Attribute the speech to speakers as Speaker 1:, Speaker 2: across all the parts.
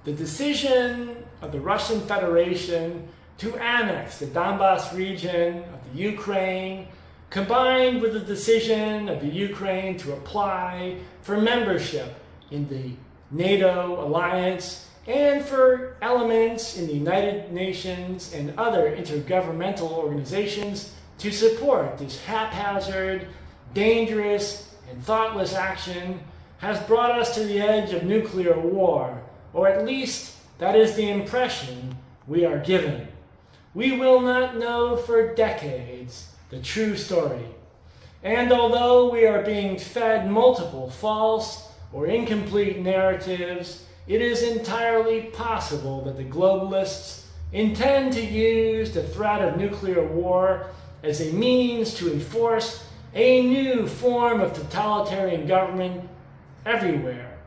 Speaker 1: The decision of the Russian Federation to annex the Donbas region of the Ukraine, combined with the decision of the Ukraine to apply for membership in the NATO alliance and for elements in the United Nations and other intergovernmental organizations to support this haphazard, dangerous, and thoughtless action, has brought us to the edge of nuclear war, or at least that is the impression we are given. We will not know for decades the true story. And although we are being fed multiple false or incomplete narratives, it is entirely possible that the globalists intend to use the threat of nuclear war as a means to enforce a new form of totalitarian government everywhere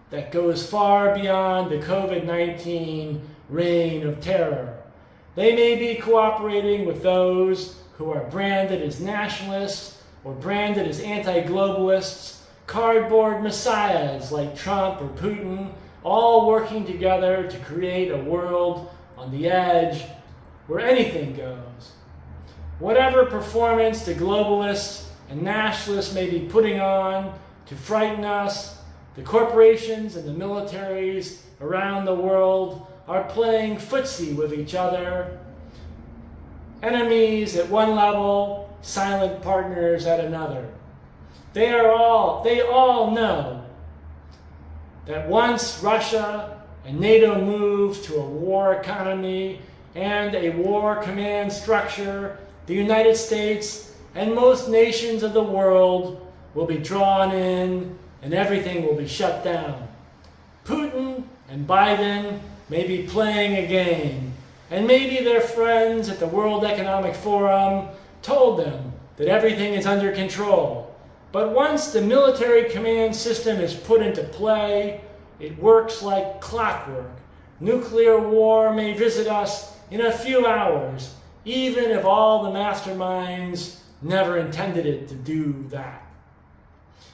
Speaker 1: that goes far beyond the COVID-19 reign of terror. They may be cooperating with those who are branded as nationalists or branded as anti-globalists, cardboard messiahs like Trump or Putin, all working together to create a world on the edge where anything goes. Whatever performance the globalists and nationalists may be putting on to frighten us, the corporations and the militaries around the world are playing footsie with each other. Enemies at one level, silent partners at another. They all know that once Russia and NATO move to a war economy and a war command structure, the United States and most nations of the world will be drawn in and everything will be shut down. Putin and Biden may be playing a game, and maybe their friends at the World Economic Forum told them that everything is under control. But once the military command system is put into play, it works like clockwork. Nuclear war may visit us in a few hours, even if all the masterminds never intended it to do that.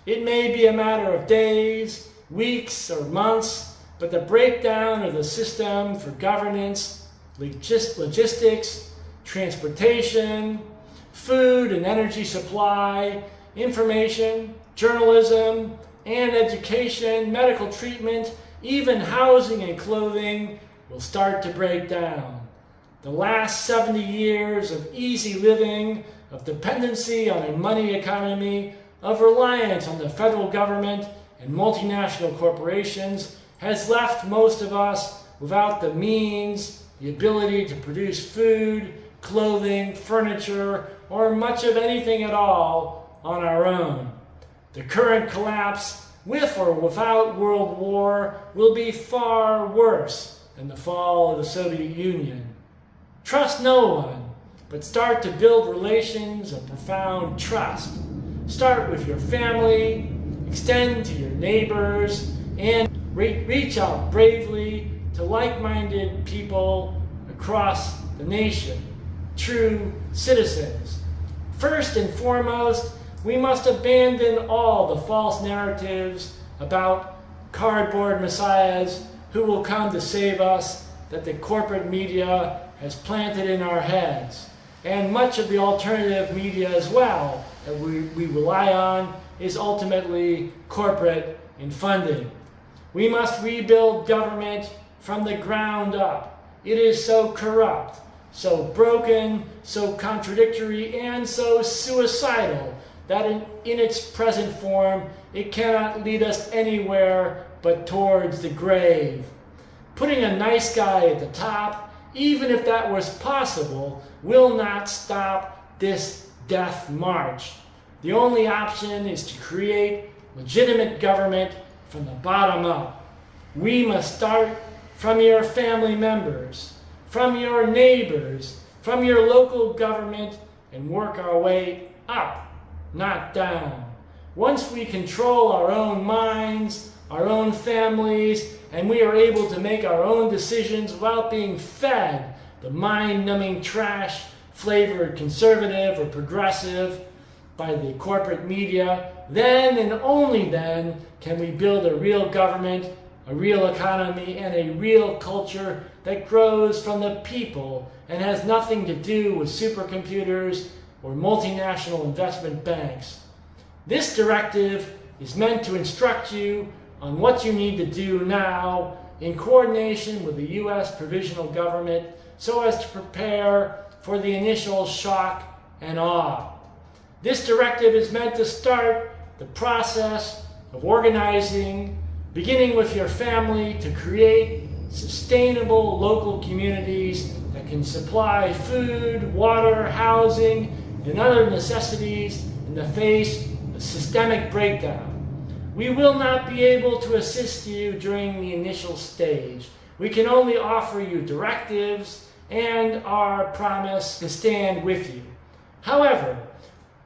Speaker 1: It may be a matter of days, weeks, or months, but the breakdown of the system for governance, logistics, transportation, food and energy supply, information, journalism, and education, medical treatment, even housing and clothing will start to break down. The last 70 years of easy living, of dependency on a money economy, of reliance on the federal government and multinational corporations has left most of us without the means, the ability to produce food, clothing, furniture, or much of anything at all on our own. The current collapse, with or without World War, will be far worse than the fall of the Soviet Union. Trust no one, but start to build relations of profound trust. Start with your family, extend to your neighbors, and reach out bravely to like-minded people across the nation, true citizens. First and foremost, we must abandon all the false narratives about cardboard messiahs who will come to save us that the corporate media has planted in our heads. And much of the alternative media as well that we rely on is ultimately corporate in funding. We must rebuild government from the ground up. It is so corrupt, so broken, so contradictory, and so suicidal that in its present form, it cannot lead us anywhere but towards the grave. Putting a nice guy at the top, even if that was possible, will not stop this death march. The only option is to create legitimate government from the bottom up. We must start from your family members, from your neighbors, from your local government, and work our way up, not down. Once we control our own minds, our own families, and we are able to make our own decisions without being fed the mind-numbing trash flavored conservative or progressive by the corporate media, then and only then can we build a real government a real economy, and a real culture that grows from the people and has nothing to do with supercomputers or multinational investment banks. This directive is meant to instruct you on what you need to do now in coordination with the U.S. provisional government so as to prepare for the initial shock and awe. This directive is meant to start the process of organizing, beginning with your family, to create sustainable local communities that can supply food, water, housing, and other necessities in the face of systemic breakdown. We will not be able to assist you during the initial stage. We can only offer you directives and our promise to stand with you. However,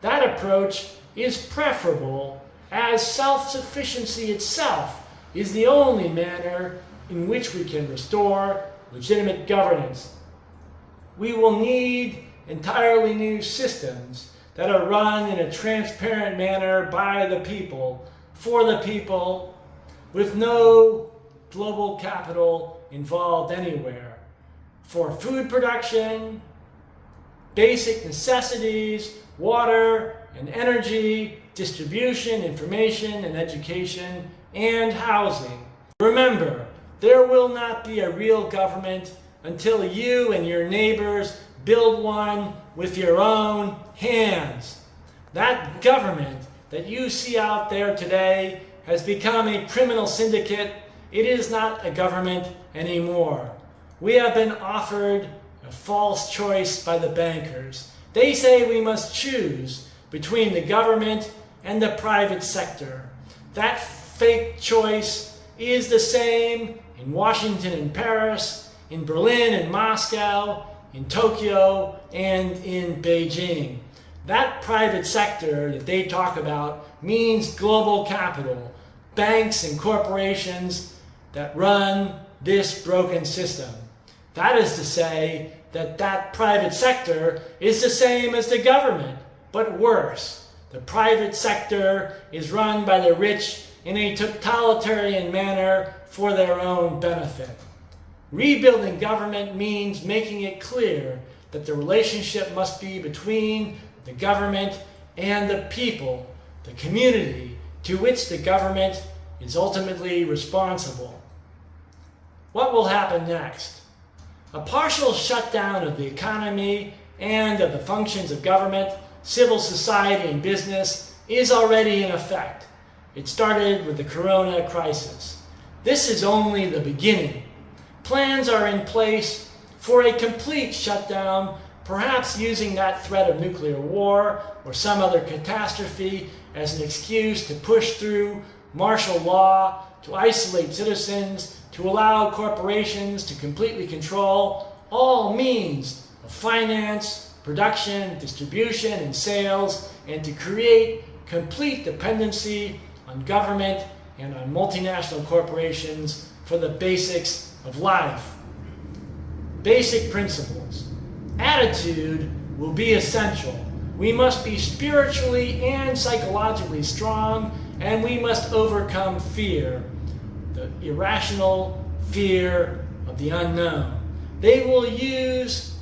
Speaker 1: that approach is preferable, as self-sufficiency itself is the only manner in which we can restore legitimate governance. We will need entirely new systems that are run in a transparent manner by the people, for the people, with no global capital involved anywhere, for food production, basic necessities, water and energy, distribution, information and education, and housing. Remember, there will not be a real government until you and your neighbors build one with your own hands. That government that you see out there today has become a criminal syndicate. It is not a government anymore. We have been offered a false choice by the bankers. They say we must choose between the government and the private sector. That fake choice is the same in Washington and Paris, in Berlin and Moscow, in Tokyo, and in Beijing. That private sector that they talk about means global capital, banks and corporations that run this broken system. That is to say that private sector is the same as the government, but worse. The private sector is run by the rich in a totalitarian manner for their own benefit. Rebuilding government means making it clear that the relationship must be between the government and the people, the community to which the government is ultimately responsible. What will happen next? A partial shutdown of the economy and of the functions of government, civil society, and business is already in effect. It started with the corona crisis. This is only the beginning. Plans are in place for a complete shutdown, perhaps using that threat of nuclear war or some other catastrophe as an excuse to push through martial law, to isolate citizens, to allow corporations to completely control all means of finance, production, distribution, and sales, and to create complete dependency on government and on multinational corporations for the basics of life. Basic principles. Attitude will be essential. We must be spiritually and psychologically strong, and we must overcome fear, the irrational fear of the unknown. They will use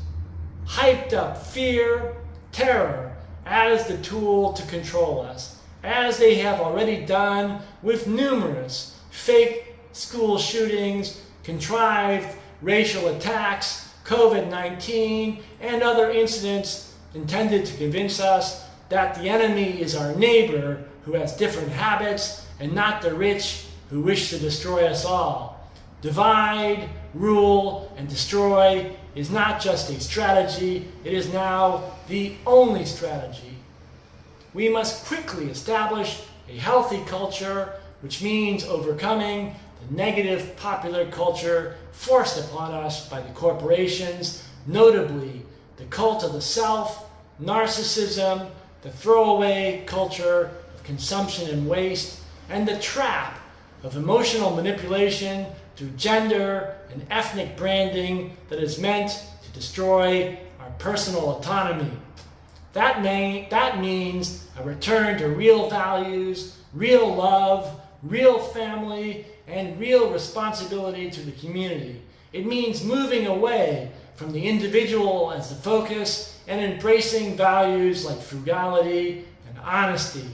Speaker 1: hyped up fear, terror, as the tool to control us, as they have already done with numerous fake school shootings, contrived racial attacks, COVID-19, and other incidents intended to convince us that the enemy is our neighbor who has different habits and not the rich who wish to destroy us all. Divide, rule, and destroy is not just a strategy, it is now the only strategy. We must quickly establish a healthy culture, which means overcoming the negative popular culture forced upon us by the corporations, notably the cult of the self, narcissism, the throwaway culture of consumption and waste, and the trap of emotional manipulation through gender and ethnic branding that is meant to destroy our personal autonomy. That means a return to real values, real love, real family, and real responsibility to the community. It means moving away from the individual as the focus and embracing values like frugality and honesty.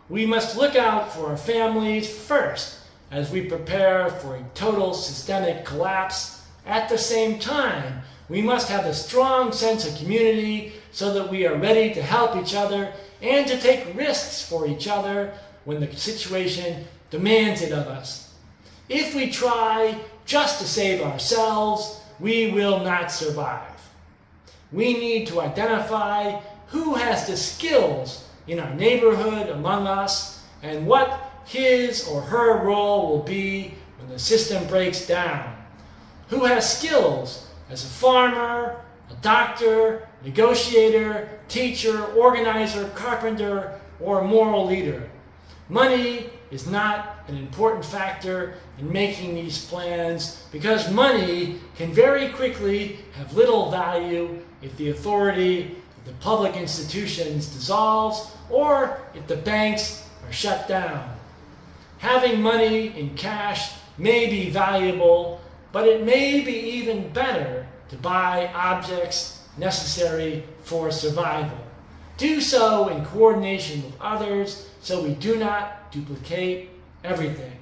Speaker 1: We must look out for our families first as we prepare for a total systemic collapse. At the same time, we must have a strong sense of community so that we are ready to help each other and to take risks for each other when the situation demands it of us. If we try just to save ourselves, we will not survive. We need to identify who has the skills in our neighborhood among us and what his or her role will be when the system breaks down. Who has skills as a farmer, a doctor, negotiator, teacher, organizer, carpenter, or moral leader. Money is not an important factor in making these plans because money can very quickly have little value if the authority of the public institutions dissolves or if the banks are shut down. Having money in cash may be valuable, but it may be even better to buy objects necessary for survival. Do so in coordination with others so we do not duplicate everything.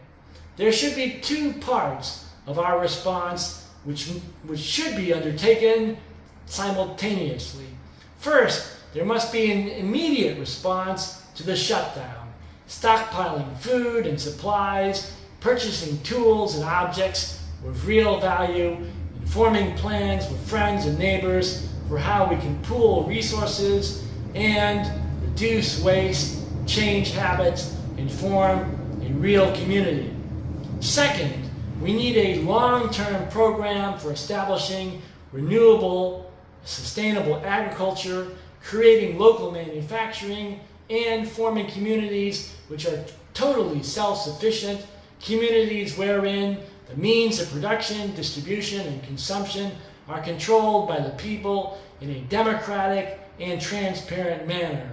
Speaker 1: There should be two parts of our response which should be undertaken simultaneously. First, there must be an immediate response to the shutdown, stockpiling food and supplies, purchasing tools and objects with real value, and forming plans with friends and neighbors for how we can pool resources and reduce waste, change habits, and form a real community. Second, we need a long-term program for establishing renewable, sustainable agriculture, creating local manufacturing, and forming communities which are totally self-sufficient, communities wherein the means of production, distribution, and consumption are controlled by the people in a democratic and transparent manner,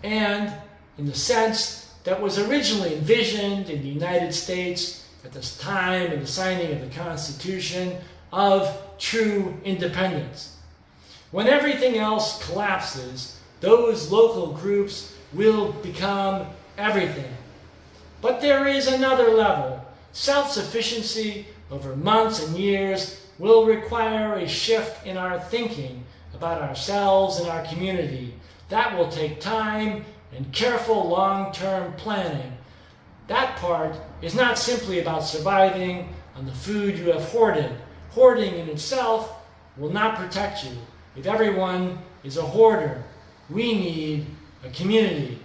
Speaker 1: and in the sense that was originally envisioned in the United States at the time of the signing of the Constitution of true independence. When everything else collapses, those local groups will become everything. But there is another level. Self-sufficiency over months and years will require a shift in our thinking about ourselves and our community. That will take time and careful long-term planning. That part is not simply about surviving on the food you have hoarded. Hoarding in itself will not protect you. If everyone is a hoarder, we need a community.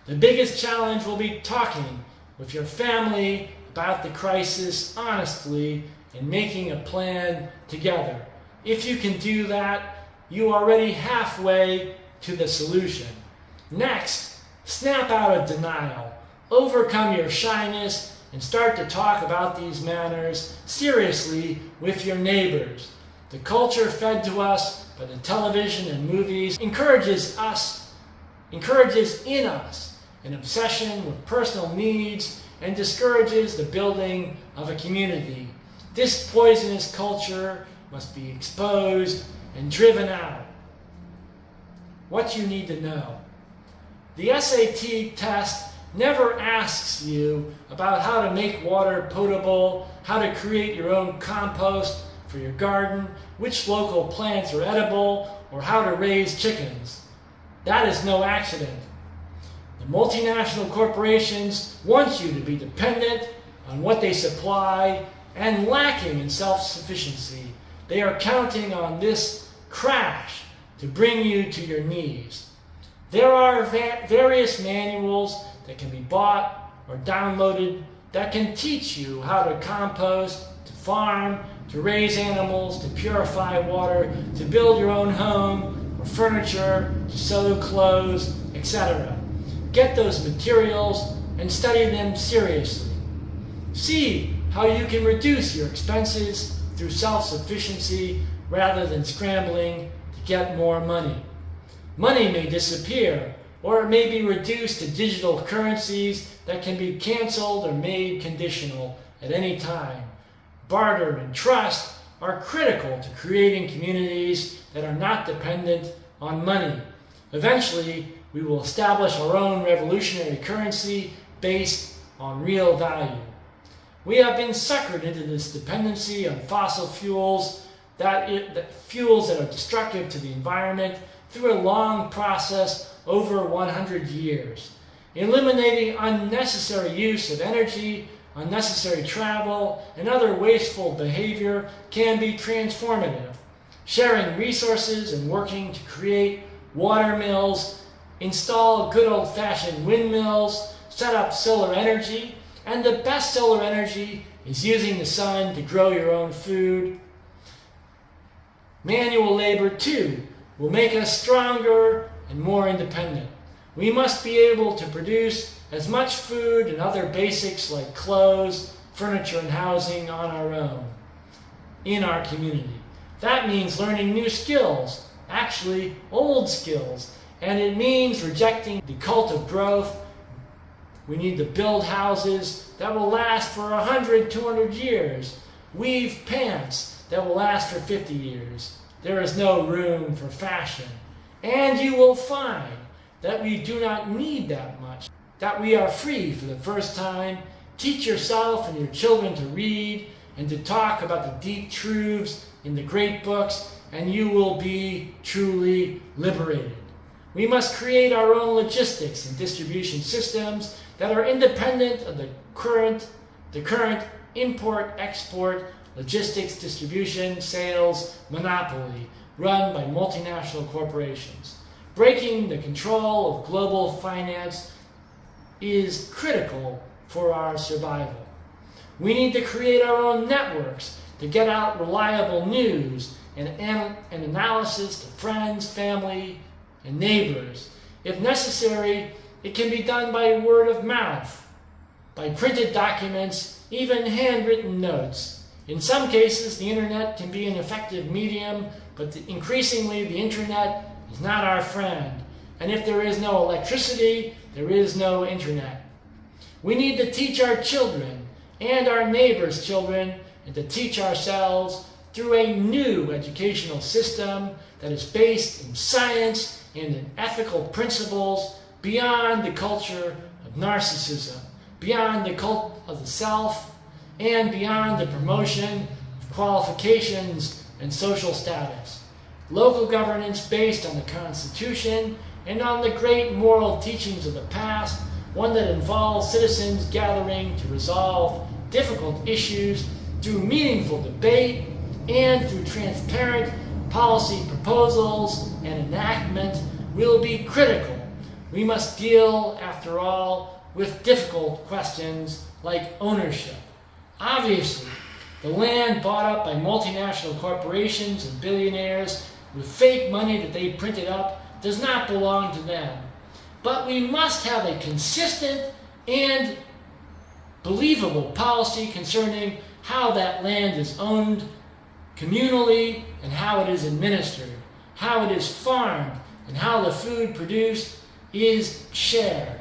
Speaker 1: The biggest challenge will be talking with your family about the crisis honestly and making a plan together. If you can do that, you are already halfway to the solution. Next, snap out of denial. Overcome your shyness and start to talk about these matters seriously with your neighbors. The culture fed to us by the television and movies encourages in us an obsession with personal needs and discourages the building of a community. This poisonous culture must be exposed and driven out. What you need to know. The SAT test never asks you about how to make water potable, how to create your own compost for your garden, which local plants are edible, or how to raise chickens. That is no accident. The multinational corporations want you to be dependent on what they supply and lacking in self-sufficiency. They are counting on this crash to bring you to your knees. There are various manuals that can be bought or downloaded that can teach you how to compost, to farm, to raise animals, to purify water, to build your own home or furniture, to sew clothes, etc. Get those materials and study them seriously. See how you can reduce your expenses through self-sufficiency rather than scrambling to get more money. Money may disappear, or it may be reduced to digital currencies that can be canceled or made conditional. at any time. Barter and trust are critical to creating communities that are not dependent on money. Eventually, we will establish our own revolutionary currency based on real value. We have been suckered into this dependency on fossil fuels, fuels that are destructive to the environment, through a long process over 100 years. Eliminating unnecessary use of energy, unnecessary travel, and other wasteful behavior can be transformative. Sharing resources and working to create water mills, install good old-fashioned windmills, set up solar energy, and the best solar energy is using the sun to grow your own food. Manual labor, too, will make us stronger and more independent. We must be able to produce as much food and other basics like clothes, furniture, and housing on our own, in our community. That means learning new skills, actually old skills, and it means rejecting the cult of growth. We need to build houses that will last for 100, 200 years, weave pants that will last for 50 years. There is no room for fashion. And you will find that we do not need that much, that we are free for the first time. Teach yourself and your children to read and to talk about the deep truths in the great books, and you will be truly liberated. We must create our own logistics and distribution systems that are independent of the current import-export logistics, distribution, sales monopoly run by multinational corporations. Breaking the control of global finance is critical for our survival. We need to create our own networks to get out reliable news and analysis to friends, family, and neighbors. If necessary, it can be done by word of mouth, by printed documents, even handwritten notes. In some cases, the internet can be an effective medium, but increasingly the internet is not our friend. And if there is no electricity, there is no internet. We need to teach our children and our neighbors' children, and to teach ourselves through a new educational system that is based in science and in ethical principles, beyond the culture of narcissism, beyond the cult of the self, and beyond the promotion of qualifications and social status. Local governance based on the Constitution and on the great moral teachings of the past, one that involves citizens gathering to resolve difficult issues through meaningful debate and through transparent policy proposals and enactment, will be critical. We must deal, after all, with difficult questions like ownership. Obviously, the land bought up by multinational corporations and billionaires with fake money that they printed up does not belong to them. But we must have a consistent and believable policy concerning how that land is owned communally and how it is administered, how it is farmed, and how the food produced is shared.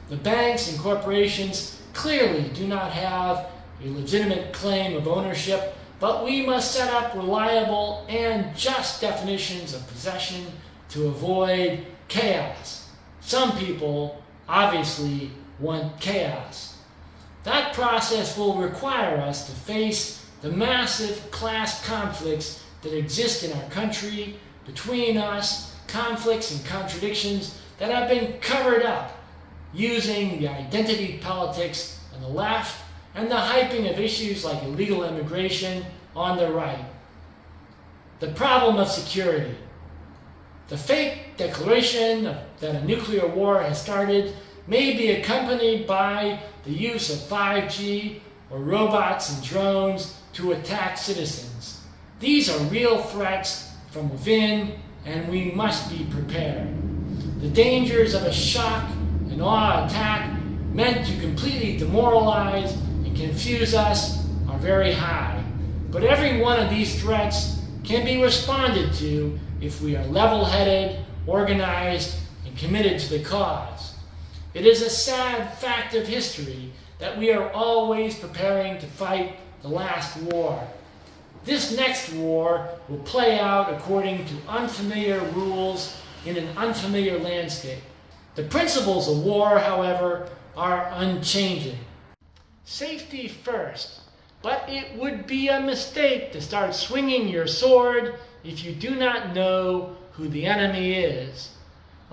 Speaker 1: The banks and corporations clearly do not have a legitimate claim of ownership, but we must set up reliable and just definitions of possession to avoid chaos. Some people obviously want chaos. That process will require us to face the massive class conflicts that exist in our country between us, conflicts and contradictions that have been covered up using the identity politics on the left and the hyping of issues like illegal immigration on the right. The problem of security. The fake declaration that a nuclear war has started may be accompanied by the use of 5G or robots and drones to attack citizens. These are real threats from within, and we must be prepared. The dangers of a shock and awe attack meant to completely demoralize and confuse us are very high. But every one of these threats can be responded to if we are level-headed, organized, and committed to the cause. It is a sad fact of history that we are always preparing to fight the last war. This next war will play out according to unfamiliar rules in an unfamiliar landscape. The principles of war, however, are unchanging. Safety first, but it would be a mistake to start swinging your sword if you do not know who the enemy is.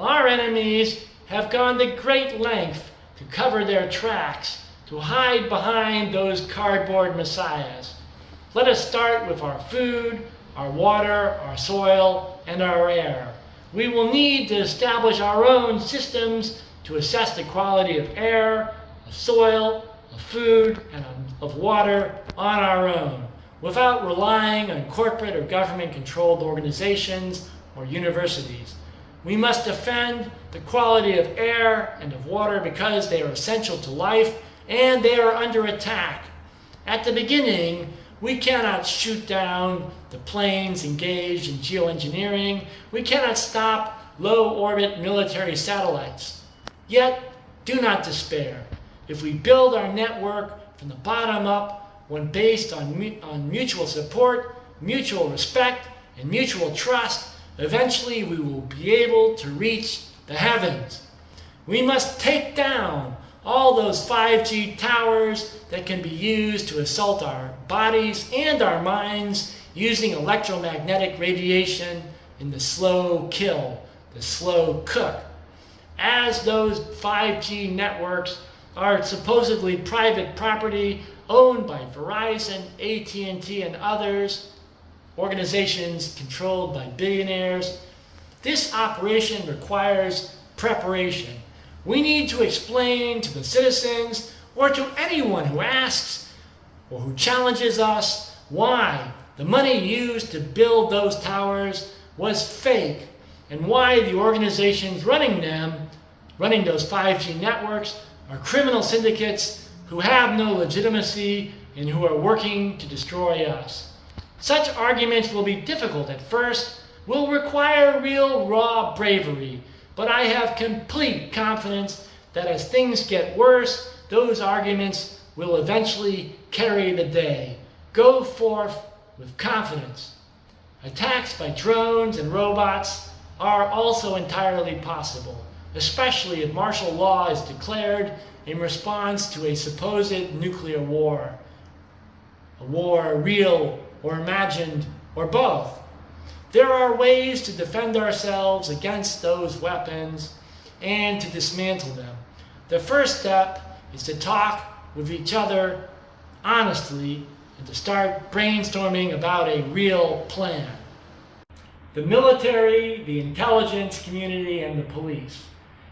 Speaker 1: Our enemies have gone to great length to cover their tracks, to hide behind those cardboard messiahs. Let us start with our food, our water, our soil, and our air. We will need to establish our own systems to assess the quality of air, of soil, of food, and of water on our own, without relying on corporate or government-controlled organizations or universities. We must defend the quality of air and of water because they are essential to life and they are under attack. At the beginning, we cannot shoot down the planes engaged in geoengineering. We cannot stop low-orbit military satellites. Yet, do not despair. If we build our network from the bottom up, one based on mutual support, mutual respect, and mutual trust, eventually we will be able to reach the heavens. We must take down all those 5G towers that can be used to assault our bodies and our minds using electromagnetic radiation in the slow kill, the slow cook. As those 5G networks are supposedly private property owned by Verizon, AT&T, and others, organizations controlled by billionaires, this operation requires preparation. We need to explain to the citizens or to anyone who asks or who challenges us why the money used to build those towers was fake and why the organizations running those 5G networks, are criminal syndicates who have no legitimacy and who are working to destroy us. Such arguments will be difficult at first, will require real raw bravery, but I have complete confidence that as things get worse, those arguments will eventually carry the day. Go forth with confidence. Attacks by drones and robots are also entirely possible, especially if martial law is declared in response to a supposed nuclear war. A war real or imagined or both. There are ways to defend ourselves against those weapons and to dismantle them. The first step is to talk with each other honestly and to start brainstorming about a real plan. The military, the intelligence community, and the police.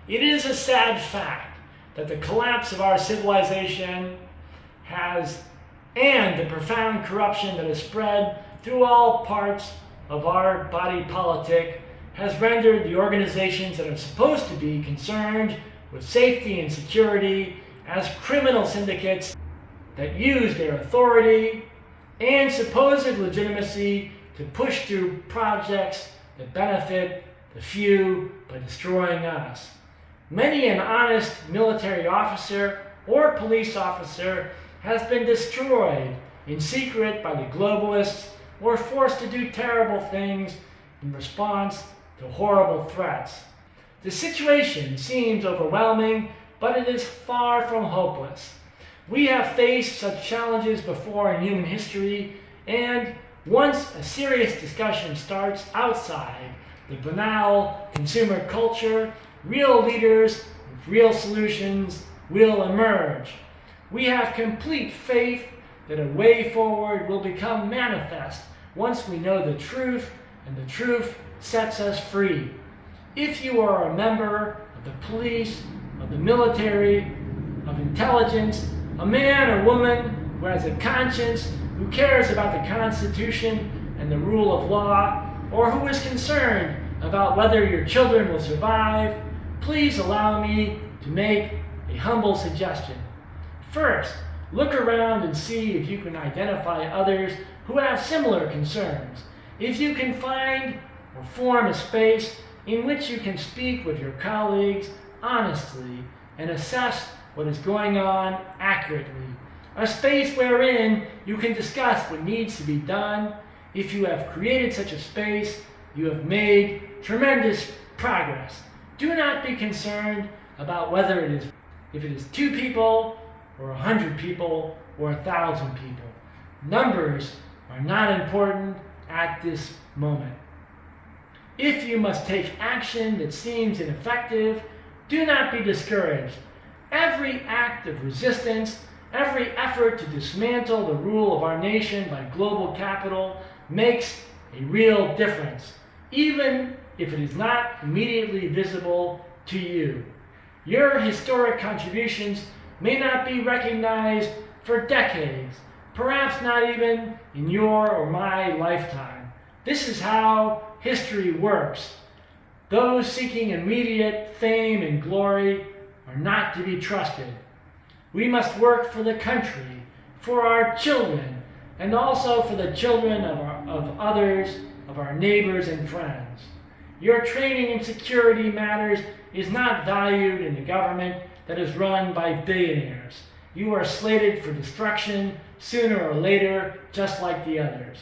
Speaker 1: It is a sad fact that the collapse of our civilization and the profound corruption that has spread through all parts of our body politic has rendered the organizations that are supposed to be concerned with safety and security as criminal syndicates that use their authority and supposed legitimacy to push through projects that benefit the few by destroying us. Many an honest military officer or police officer has been destroyed in secret by the globalists or forced to do terrible things in response to horrible threats. The situation seems overwhelming, but it is far from hopeless. We have faced such challenges before in human history, and once a serious discussion starts outside the banal consumer culture, real leaders with real solutions will emerge. We have complete faith that a way forward will become manifest once we know the truth, and the truth sets us free. If you are a member of the police, of the military, of intelligence, a man or woman who has a conscience, who cares about the Constitution and the rule of law, or who is concerned about whether your children will survive, please allow me to make a humble suggestion. First, look around and see if you can identify others who have similar concerns. If you can find or form a space in which you can speak with your colleagues honestly and assess what is going on accurately. A space wherein you can discuss what needs to be done. If you have created such a space, you have made tremendous progress. Do not be concerned about whether if it is 2 people or 100 people or 1,000 people. Numbers are not important at this moment. If you must take action that seems ineffective, do not be discouraged. Every act of resistance, every effort to dismantle the rule of our nation by global capital makes a real difference, even if it is not immediately visible to you. Your historic contributions may not be recognized for decades, perhaps not even in your or my lifetime. This is how history works. Those seeking immediate fame and glory are not to be trusted. We must work for the country, for our children, and also for the children of others, of our neighbors and friends. Your training in security matters is not valued in a government that is run by billionaires. You are slated for destruction sooner or later, just like the others.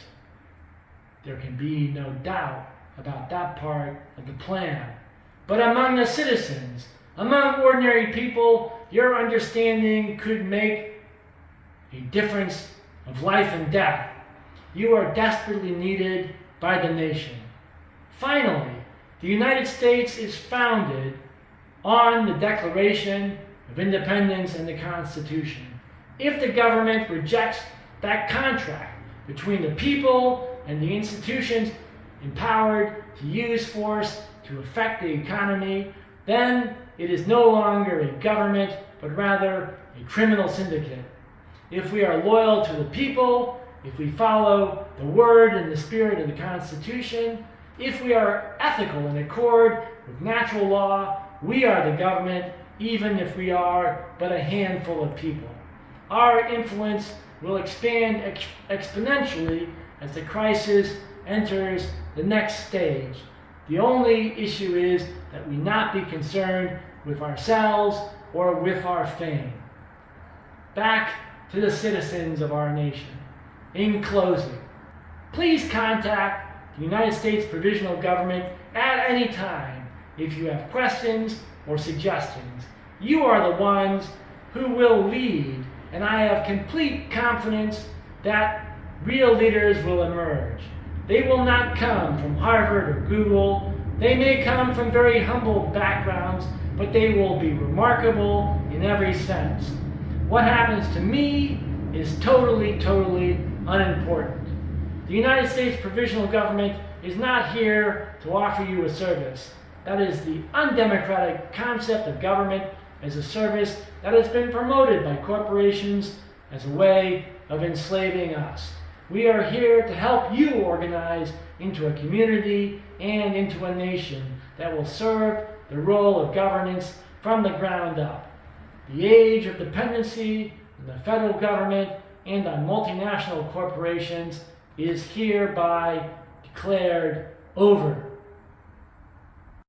Speaker 1: There can be no doubt about that part of the plan. But among the citizens, among ordinary people, your understanding could make a difference of life and death. You are desperately needed by the nation. Finally, the United States is founded on the Declaration of Independence and the Constitution. If the government rejects that contract between the people and the institutions empowered to use force to affect the economy, then it is no longer a government, but rather a criminal syndicate. If we are loyal to the people, if we follow the word and the spirit of the Constitution, if we are ethical in accord with natural law, we are the government, even if we are but a handful of people. Our influence will expand exponentially as the crisis enters the next stage. The only issue is that we not be concerned with ourselves or with our fame. Back to the citizens of our nation. In closing, please contact the United States Provisional Government at any time if you have questions or suggestions. You are the ones who will lead, and I have complete confidence that real leaders will emerge. They will not come from Harvard or Google. They may come from very humble backgrounds, but they will be remarkable in every sense. What happens to me is totally unimportant. The United States Provisional Government is not here to offer you a service. That is the undemocratic concept of government as a service that has been promoted by corporations as a way of enslaving us. We are here to help you organize into a community and into a nation that will serve the role of governance from the ground up. The age of dependency on the federal government and on multinational corporations is hereby declared over.